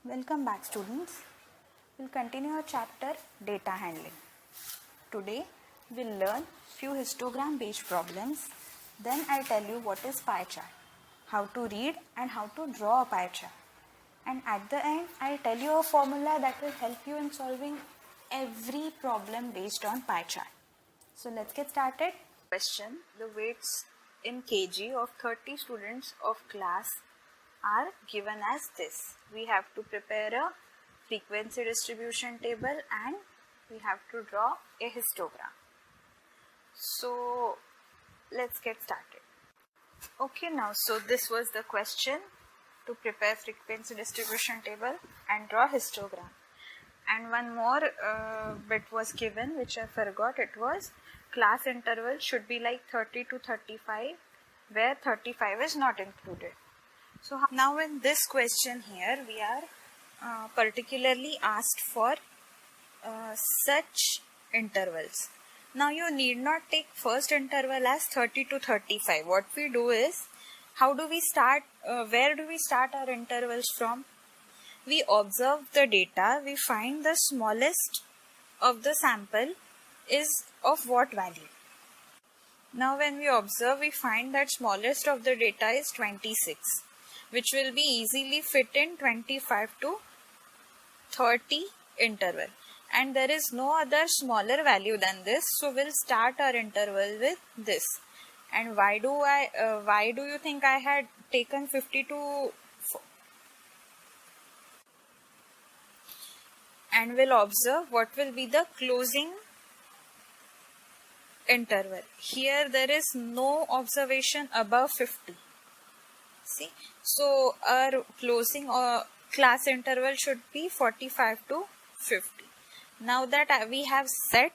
Welcome back, students. We'll continue our chapter data handling. Today we'll learn few histogram based problems. Then I'll tell you what is pie chart, how to read and how to draw a pie chart. And at the end I'll tell you a formula that will help you in solving every problem based on pie chart. So let's get started. Question: the weights in kg of 30 students of class are given as this. We have to prepare a frequency distribution table and we have to draw a histogram. So let's get started. Okay, now so this was the question: to prepare frequency distribution table and draw histogram. And one more bit was given which I forgot. It was class interval should be like 30 to 35 where 35 is not included. So now in this question here we are particularly asked for such intervals. Now you need not take first interval as 30 to 35. What we do is, how do we start, where do we start our intervals from? We observe the data, we find the smallest of the sample is of what value. Now when we observe, we find that smallest of the data is 26, which will be easily fit in 25 to 30 interval. And there is no other smaller value than this, so we'll start our interval with this. And why do you think I had taken 50 to... And we'll observe what will be the closing interval. Here there is no observation above 50. See, so our closing or class interval should be 45 to 50. Now that we have set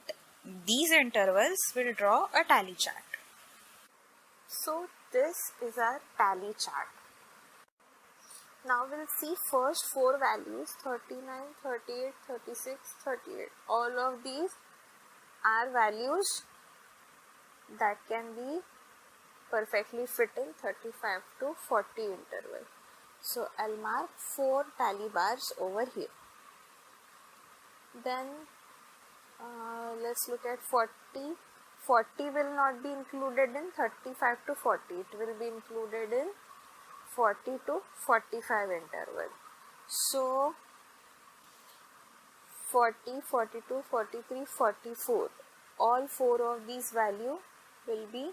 these intervals, we'll draw a tally chart. So this is our tally chart. Now we'll see first four values: 39, 38, 36, 38. All of these are values that can be perfectly fit in 35 to 40 interval. So I'll mark 4 tally bars over here. Then let's look at 40. 40 will not be included in 35 to 40. It will be included in 40 to 45 interval. So 40, 42, 43, 44. All 4 of these values will be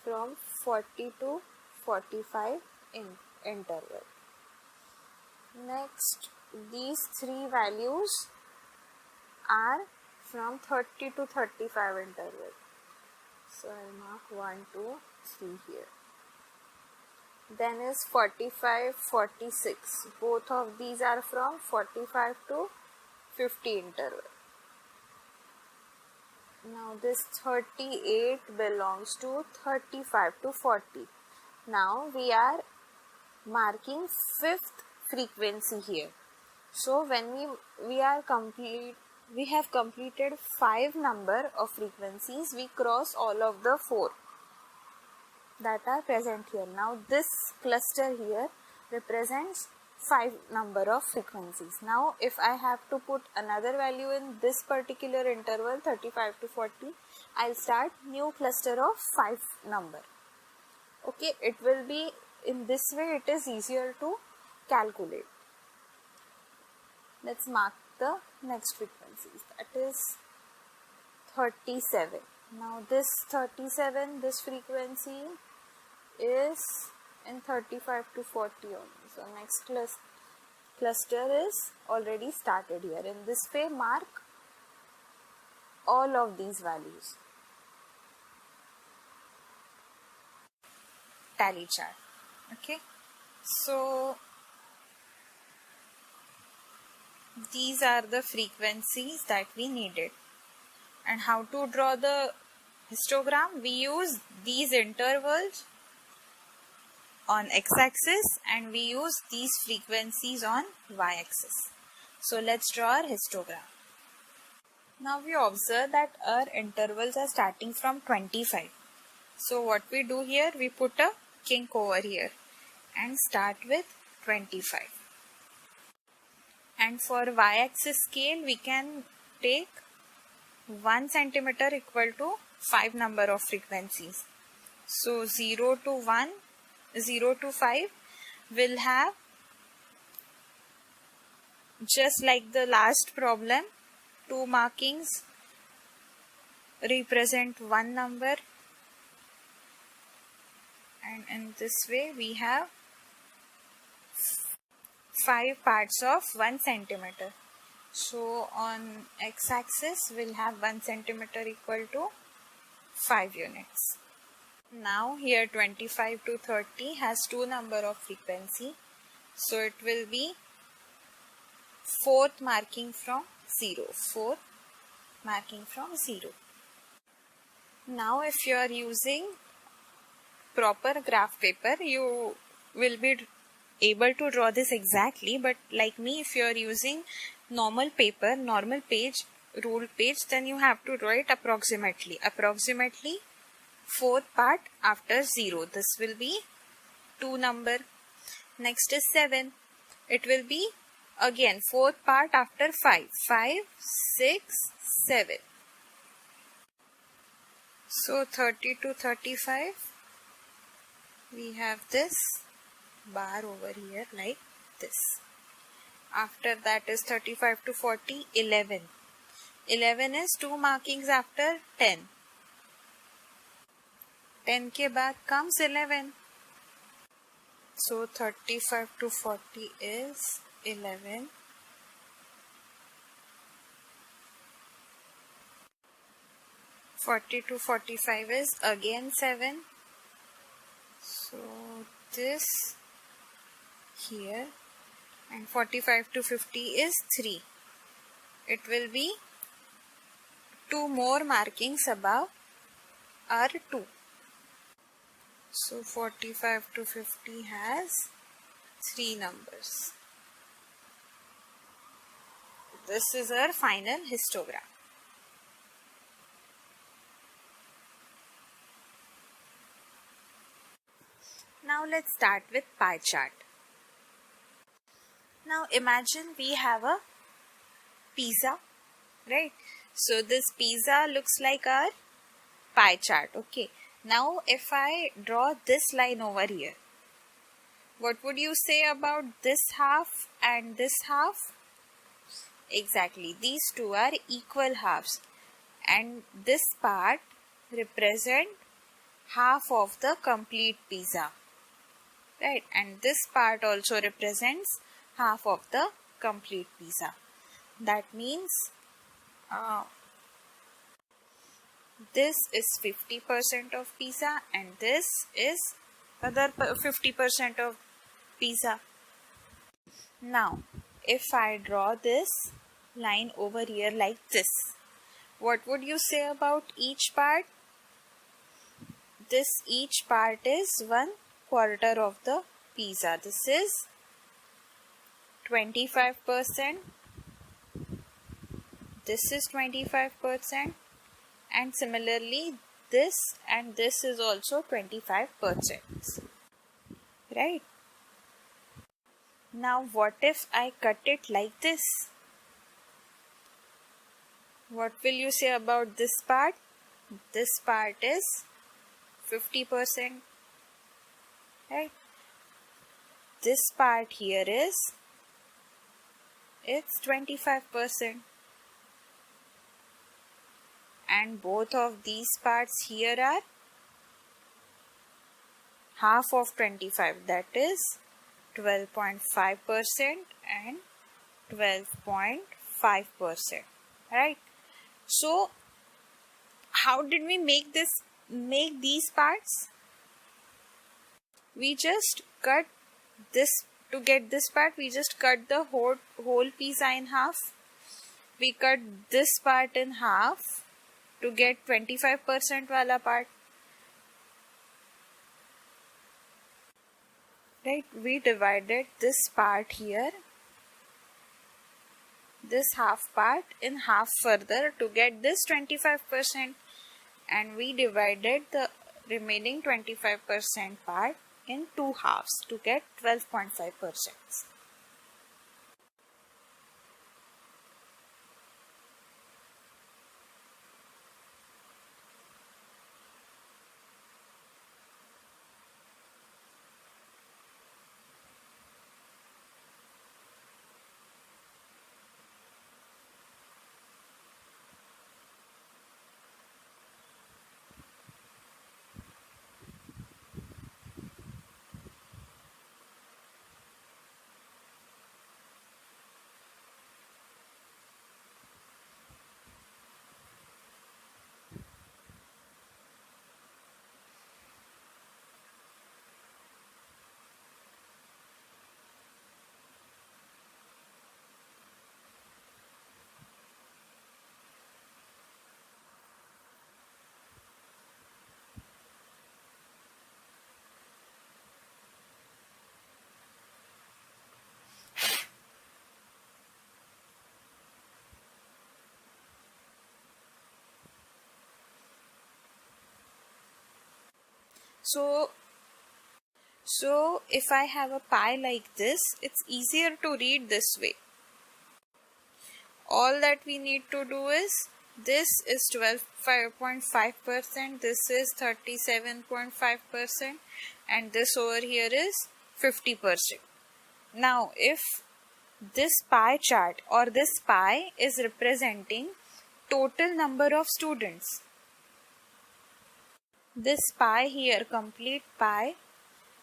from 40 to 45 in interval. Next, these 3 values are from 30 to 35 interval. So I'll mark 1, 2, 3 here. Then is 45, 46. Both of these are from 45 to 50 interval. Now this 38 belongs to 35 to 40. Now we are marking 5th frequency here. So when we have completed 5 number of frequencies, we cross all of the 4 that are present here. Now this cluster here represents 5 number of frequencies. Now if I have to put another value in this particular interval 35 to 40, I'll start new cluster of 5 number. Okay, it will be in this way, it is easier to calculate. Let's mark the next frequencies, that is 37. Now this 37, this frequency is in 35 to 40 only. So next cluster is already started here. In this way, mark all of these values. Tally chart. Okay. So these are the frequencies that we needed. And how to draw the histogram? We use these intervals on x-axis and we use these frequencies on y-axis. So let's draw our histogram. Now we observe that our intervals are starting from 25. So what we do here, we put a kink over here and start with 25. And for y-axis scale, we can take 1 centimeter equal to 5 number of frequencies. So 0 to 1, 0 to 5 will have, just like the last problem, 2 markings represent one number, and in this way we have 5 parts of 1 centimeter. So on x-axis we'll have 1 centimeter equal to 5 units. Now here 25 to 30 has 2 number of frequency, so it will be 4th marking from 0. 4th marking from 0. Now if you are using proper graph paper, you will be able to draw this exactly, but like me, if you are using normal paper, normal page, ruled page, then you have to draw it approximately 4th part after 0. This will be 2 number. Next is 7. It will be again 4th part after 5. 5, 6, 7. So 30 to 35, we have this bar over here like this. After that is 35 to 40, 11. 11 is 2 markings after 10. 10 के बाद comes 11. So 35 to 40 is 11. 40 to 45 is again 7. So this here, and 45 to 50 is 3. It will be 2 more markings above R2. So 45 to 50 has 3 numbers. This is our final histogram. Now let's start with pie chart. Now imagine we have a pizza, right? So this pizza looks like our pie chart, okay? Now if I draw this line over here, what would you say about this half and this half? Exactly, these two are equal halves, and this part represent half of the complete pizza, right? And this part also represents half of the complete pizza. That means this is 50% of pizza and this is other 50% of pizza. Now if I draw this line over here like this, what would you say about each part? This each part is 1/4 of the pizza. This is 25%. This is 25%. And similarly this and this is also 25%. Right? Now what if I cut it like this? What will you say about this part? This part is 50%. Right? This part here is, it's 25%. And both of these parts here are half of 25, that is 12.5% and 12.5%, right? So how did we make these parts? We just cut this. To get this part, we just cut the whole pizza in half. We cut this part in half to get 25% wala part. Right? We divided this part here, this half part, in half further to get this 25%, and we divided the remaining 25% part in 2 halves to get 12.5%. So if I have a pie like this, it's easier to read this way. All that we need to do is, this is 12.5%, this is 37.5%, and this over here is 50%. Now if this pie chart or this pie is representing total number of students, this pie here, complete pie,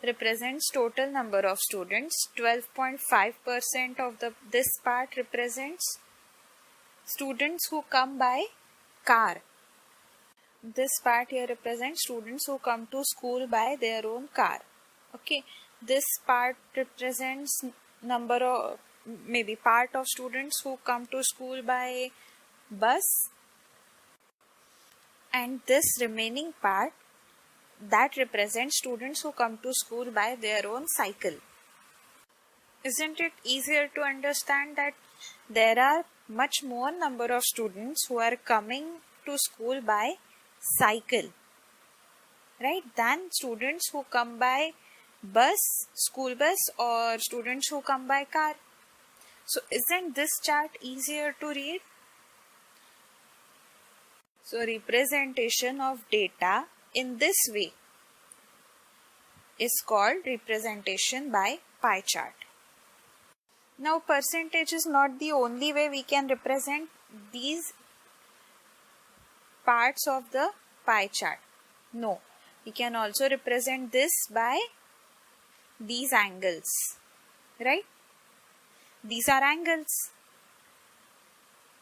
represents total number of students. 12.5% of this part represents students who come by car. This part here represents students who come to school by their own car. Okay, this part represents number of, maybe part of students who come to school by bus, and this remaining part, that represents students who come to school by their own cycle. Isn't it easier to understand that there are much more number of students who are coming to school by cycle, right, than students who come by bus, school bus, or students who come by car? So isn't this chart easier to read? So representation of data in this way is called representation by pie chart. Now percentage is not the only way we can represent these parts of the pie chart. No, we can also represent this by these angles, right? These are angles.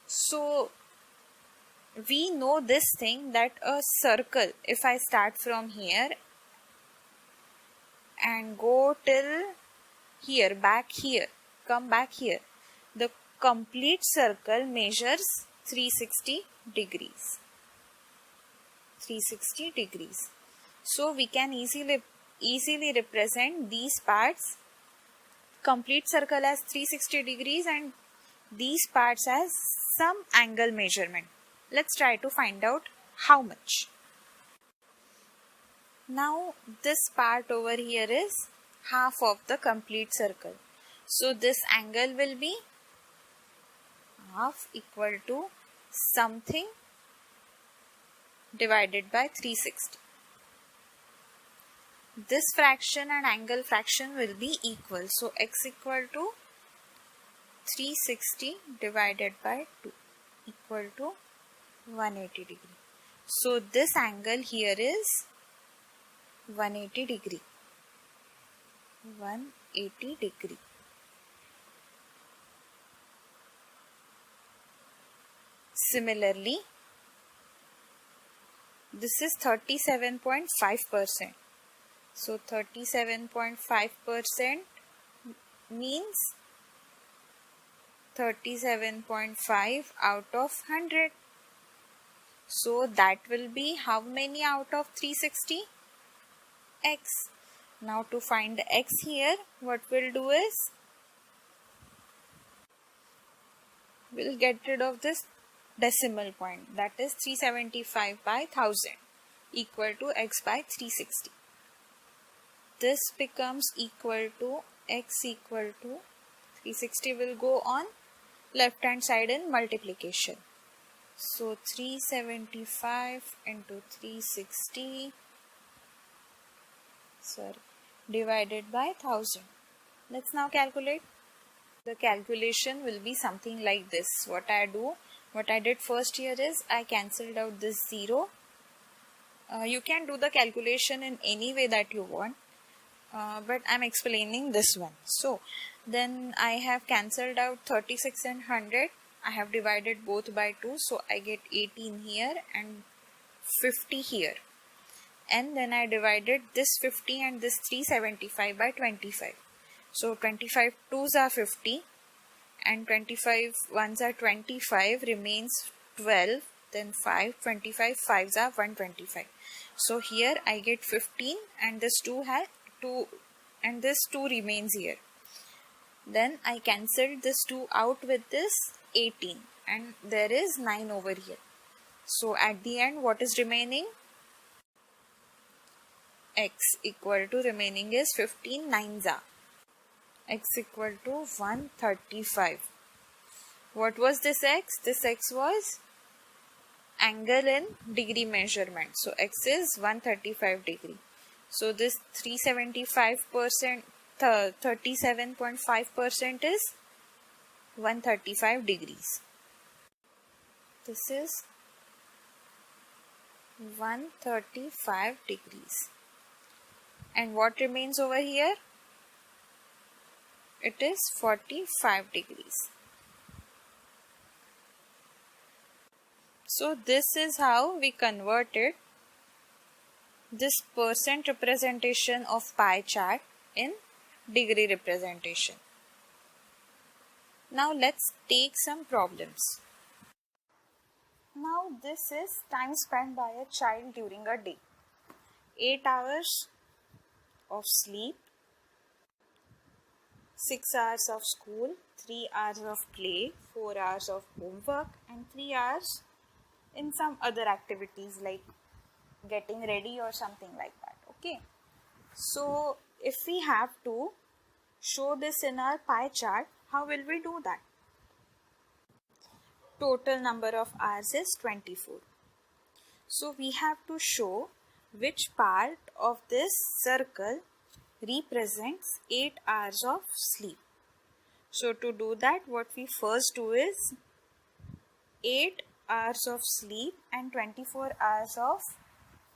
So we know this thing, that a circle, if I start from here and go till here, back here, come back here, the complete circle measures 360 degrees. 360 degrees. So we can easily represent these parts, complete circle as 360 degrees and these parts as some angle measurement. Let's try to find out how much. Now this part over here is half of the complete circle. So this angle will be half equal to something divided by 360. This fraction and angle fraction will be equal. So x equal to 360 divided by 2 equal to 180 degree. So this angle here is 180 degree. 180 degree. Similarly, this is 37.5%. So 37.5% means 37.5 out of 100. So that will be how many out of 360? X. Now to find x here, what we'll do is, we'll get rid of this decimal point, that is 375 by 1000 equal to x by 360. This becomes equal to x equal to 360 will go on left hand side in multiplication. So 375 into 360 divided by 1000. Let's now calculate. The calculation will be something like this. What I did first here is I cancelled out this 0. You can do the calculation in any way that you want, but I'm explaining this one. So then I have cancelled out 36 and 100. I have divided both by 2, so I get 18 here and 50 here. And then I divided this 50 and this 375 by 25. So 25 2s are 50 and 25 1s are 25, remains 12, then 5, 25 5s are 125. So here I get 15 and this 2 and this 2 remains here. Then I cancelled this 2 out with this 18 and there is 9 over here. So at the end what is remaining? x equal to remaining is 15 nines are x equal to 135. What was this x? This x was angle in degree measurement. So x is 135 degree. So this 375%, 37.5% is 135 degrees. This is 135 degrees. And what remains over here? It is 45 degrees. So this is how we converted this percent representation of pie chart in degree representation. Now let's take some problems. Now this is time spent by a child during a day. 8 hours of sleep, 6 hours of school, 3 hours of play, 4 hours of homework and 3 hours in some other activities like getting ready or something like that. Okay. So if we have to show this in our pie chart, how will we do that? Total number of hours is 24. So we have to show which part of this circle represents 8 hours of sleep. So to do that, what we first do is 8 hours of sleep and 24 hours of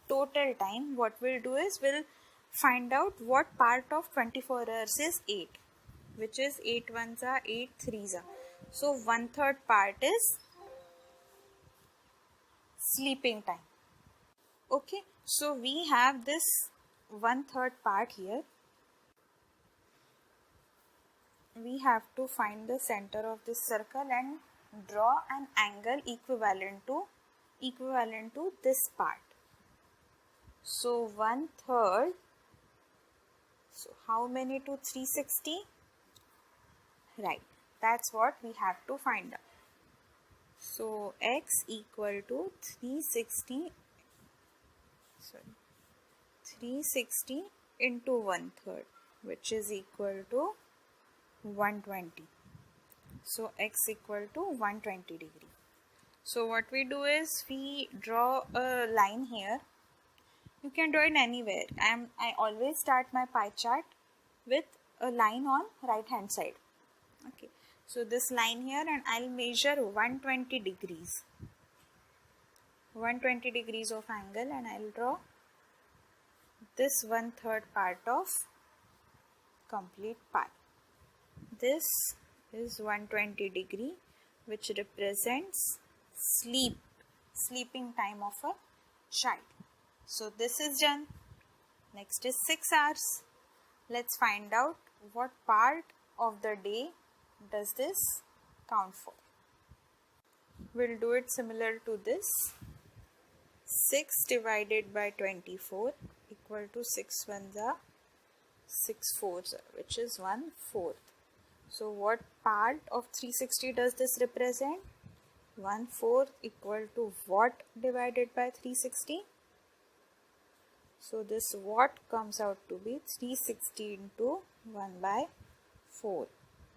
total time. What we'll do is we'll find out what part of 24 hours is 8, which is 8 ones are 8 threes are. So 1/3 part is sleeping time. Okay, so we have this 1/3 part here. We have to find the center of this circle and draw an angle equivalent to this part. So 1/3. So how many to 360? Right, that's what we have to find out. So x equal to 360 into 1/3, which is equal to 120. So x equal to 120 degree. So what we do is we draw a line here. You can draw it anywhere. I always start my pie chart with a line on right hand side. Okay. So this line here, and I'll measure 120 degrees. 120 degrees of angle, and I'll draw this 1/3 part of complete pie. This is 120 degree, which represents sleeping time of a child. So this is done. Next is 6 hours. Let's find out what part of the day does this count for. We'll do it similar to this. 6 divided by 24 equal to 6 ones are 6 fours, which is 1/4. So what part of 360 does this represent? 1/4 equal to what divided by 360? So this what comes out to be 360 into 1/4,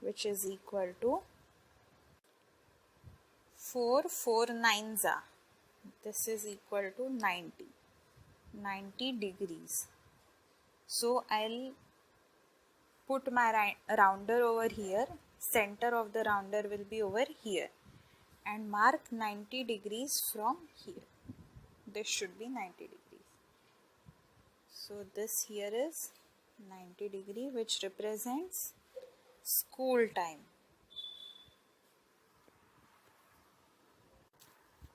which is equal to 4 nines are. This is equal to 90 degrees. So I'll put my rounder over here. Center of the rounder will be over here, and mark 90 degrees from here. This should be 90 degrees. So this here is 90 degree, which represents school time.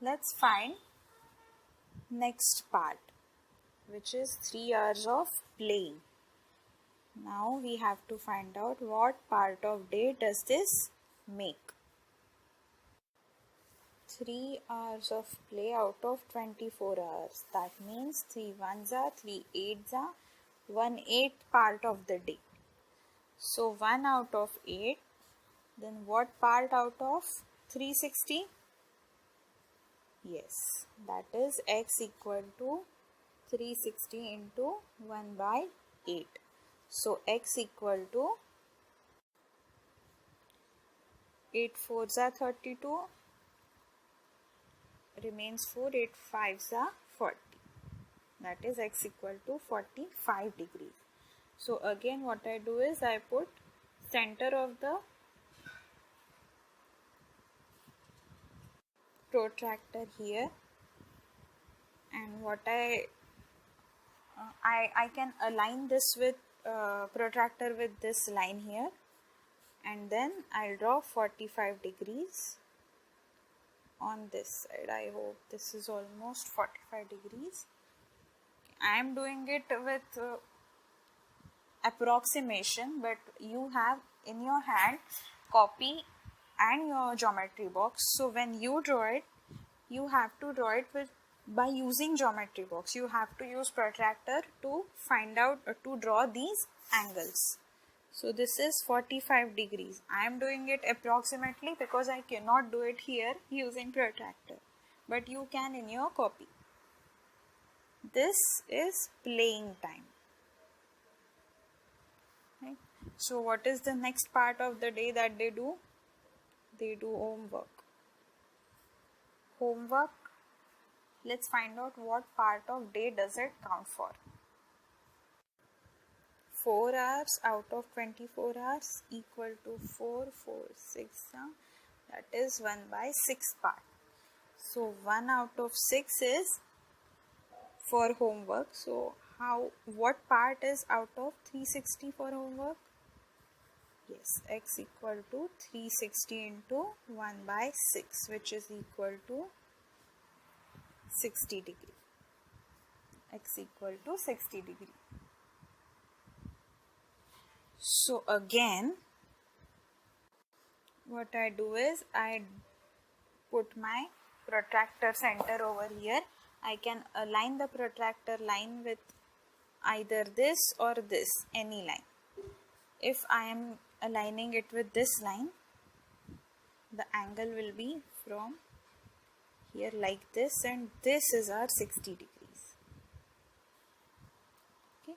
Let's find next part, which is 3 hours of playing. Now we have to find out what part of day does this make. 3 hours of play out of 24 hours. That means 3 ones are 3 eights are 1/8 part of the day. So 1 out of 8. Then what part out of 360? Yes, that is x equal to 360 into 1 by 8. So x equal to 8 fours are 32, remains 4, 8 fives are 40. That is x equal to 45 degrees. So again what I do is I put center of the protractor here, and what I can align this with protractor with this line here, and then I'll draw 45 degrees on this side. I hope this is almost 45 degrees. I am doing it with approximation, but you have in your hand copy and your geometry box. So when you draw it, you have to draw it by using geometry box. You have to use protractor to find out to draw these angles. So this is 45 degrees. I am doing it approximately because I cannot do it here using protractor, but you can in your copy. This is playing time. Right? So what is the next part of the day that they do? They do homework. Homework, let's find out what part of day does it count for. 4 hours out of 24 hours equal to 4, 4, 6, that is 1 by 6 part. So 1 out of 6 is for homework. So what part is out of 360 for homework? Yes, x equal to 360 into 1 by 6, which is equal to 60 degree. X equal to 60 degree. So again, what I do is I put my protractor center over here. I can align the protractor line with either this or this, any line. If I am aligning it with this line, the angle will be from here like this, and this is our 60 degrees. Okay,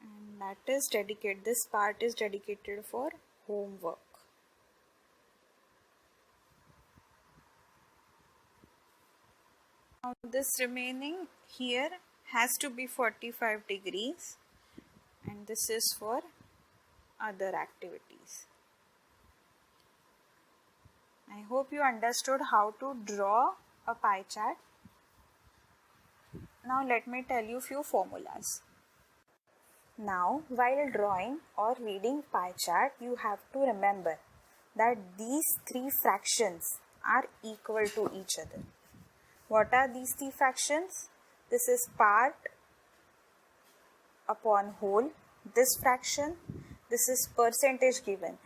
and that is dedicated, this part is dedicated for homework. Now this remaining here has to be 45 degrees, and this is for other activities. I hope you understood how to draw a pie chart. Now let me tell you few formulas. Now while drawing or reading pie chart, you have to remember that these three fractions are equal to each other. What are these three fractions? This is part upon whole, this fraction, this is percentage given.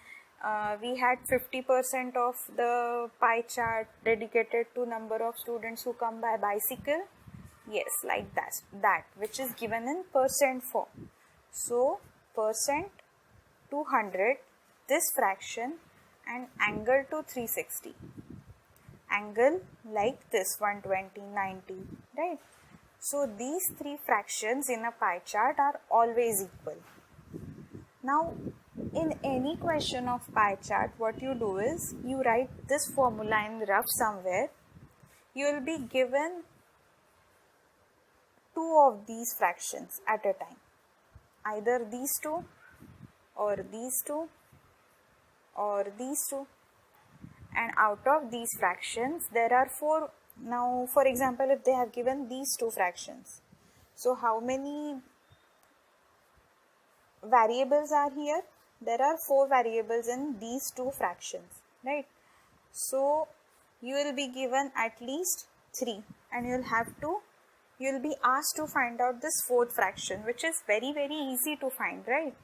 We had 50% of the pie chart dedicated to number of students who come by bicycle. Yes, like that which is given in percent form. So percent 200, this fraction, and angle to 360. Angle like this 120, 90, right? So these three fractions in a pie chart are always equal. Now in any question of pie chart, what you do is you write this formula in rough somewhere. You will be given two of these fractions at a time, either these two or these two or these two, and out of these fractions there are four. Now for example, if they have given these two fractions, so how many variables are here? There are 4 variables in these two fractions, right? So you will be given at least 3, and you'll be asked to find out this fourth fraction, which is very easy to find, right?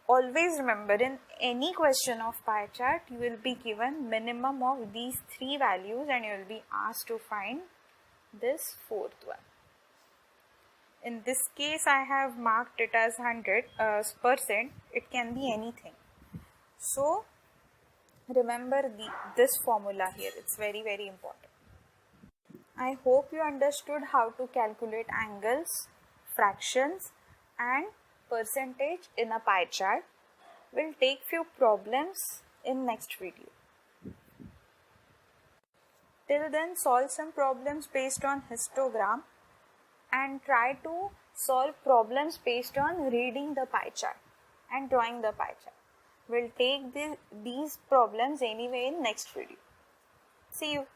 Always remember, in any question of pie chart, you will be given minimum of these 3 values, and you will be asked to find this fourth one. In this case, I have marked it as 100%. It can be anything. So remember this formula here. It's very important. I hope you understood how to calculate angles, fractions and percentage in a pie chart. We'll take few problems in next video. Till then, solve some problems based on histogram and try to solve problems based on reading the pie chart and drawing the pie chart. We'll take these problems anyway in next video. See you.